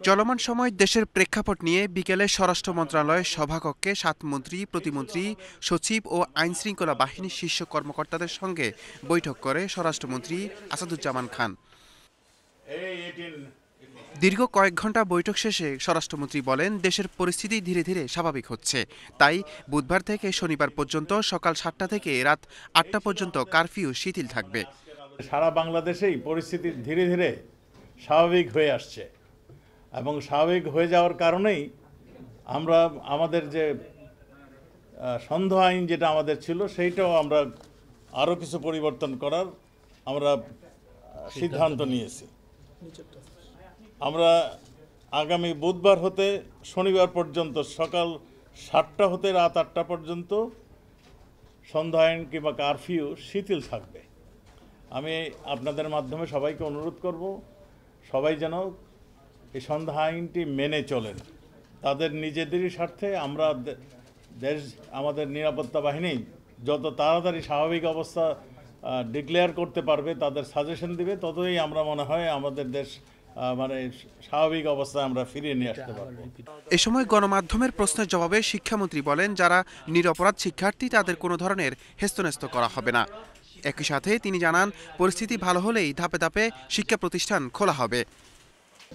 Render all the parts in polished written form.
চলমান সময় দেশের প্রেক্ষাপট নিয়ে বিকেলে স্বরাষ্ট্র মন্ত্রণালয়ের সভাকক্ষে ৭ মন্ত্রী, প্রতিমন্ত্রী, সচিব ও আইনশৃঙ্খলা বাহিনীর শীর্ষ কর্মকর্তাদের সঙ্গে বৈঠক করে স্বরাষ্ট্রমন্ত্রী আসাদুজ্জামান খান। দীর্ঘ কয়েক ঘণ্টা বৈঠক শেষে স্বরাষ্ট্রমন্ত্রী বলেন, দেশের পরিস্থিতি ধীরে ধীরে স্বাভাবিক হচ্ছে। তাই বুধবার থেকে শনিবার পর্যন্ত সকাল ৭টা থেকে রাত ৮টা পর্যন্ত কারফিউ শিথিল থাকবে। সারা বাংলাদেশেই পরিস্থিতি ধীরে ধীরে স্বাভাবিক হয়ে আসছে এবং স্বাভাবিক হয়ে যাওয়ার কারণেই আমরা আমাদের যে সন্দেহ আইন যেটা আমাদের ছিল সেইটাও আমরা আরও কিছু পরিবর্তন করার আমরা সিদ্ধান্ত নিয়েছি। আমরা আগামী বুধবার হতে শনিবার পর্যন্ত সকাল ৭টা হতে রাত ৮টা পর্যন্ত সন্ধ্যা আইন কিংবা কারফিউ শিথিল থাকবে। আমি আপনাদের মাধ্যমে সবাইকে অনুরোধ করব, সবাই যেন এই সন্ধ্যা আইনটি মেনে চলেন। তাদের নিজেদেরই স্বার্থে আমরা আমাদের নিরাপত্তা বাহিনী যত তাড়াতাড়ি স্বাভাবিক অবস্থা ডিক্লেয়ার করতে পারবে, তাদের সাজেশন দিবে, ততই আমরা মনে হয় আমাদের দেশ স্বাভাবিক অবস্থায় আমরা ফিরিয়ে নিয়ে আসতে পারব। এ সময় গণমাধ্যমের প্রশ্নের জবাবে শিক্ষামন্ত্রী বলেন, যারা নিরপরাধ শিক্ষার্থী তাদের কোনো ধরনের হেস্তনেস্ত করা হবে না। একই সাথে তিনি জানান, পরিস্থিতি ভালো হলেই ধাপে ধাপে শিক্ষা প্রতিষ্ঠান খোলা হবে।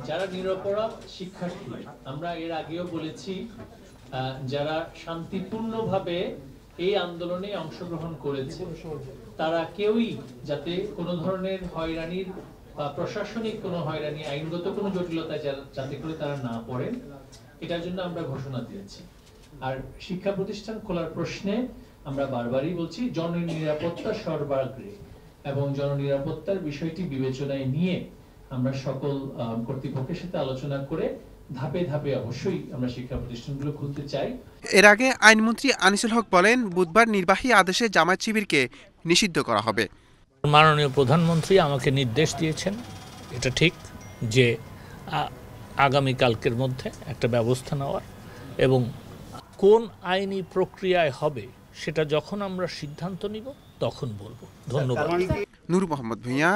যারা নিরপরাধ শিক্ষার্থী, আমরা এর আগেও বলেছি, যারা শান্তিপূর্ণভাবে এই আন্দোলনে অংশগ্রহণ করেছে তারা কেউই যাতে কোনো ধরনের হয়রানির বা প্রশাসনিক কোনো হয়রানি, আইনগত কোনো জটিলতায় যাতে করে তারা না পড়েন, এটার জন্য আমরা ঘোষণা দিয়েছি। আর শিক্ষা প্রতিষ্ঠান খোলার প্রশ্নে আমরা বারবারই বলছি, জননিরাপত্তা সর্বাগ্রে এবং জননিরাপত্তার বিষয়টি বিবেচনায় নিয়ে আমরা সকল কর্তৃপক্ষের সাথে আলোচনা করে ধাপে ধাপে অবশ্যই আমরা শিক্ষা প্রতিষ্ঠানগুলো খুলতে চাই। এর আগে আইনমন্ত্রী আনিসুল হক বলেন, বুধবার নির্বাহী আদেশে জামায়াত শিবিরকে নিষিদ্ধ করা হবে। মাননীয় প্রধানমন্ত্রী আমাকে নির্দেশ দিয়েছেন, এটা ঠিক যে আগামীকালকের মধ্যে একটা ব্যবস্থা নেওয়ার, এবং কোন আইনি প্রক্রিয়ায় হবে সেটা যখন আমরা সিদ্ধান্ত নিব তখন বলবো। ধন্যবাদ। নূর মোহাম্মদ ভূঁইয়া,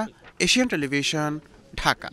এশিয়ান টেলিভিশন, ঢাকা।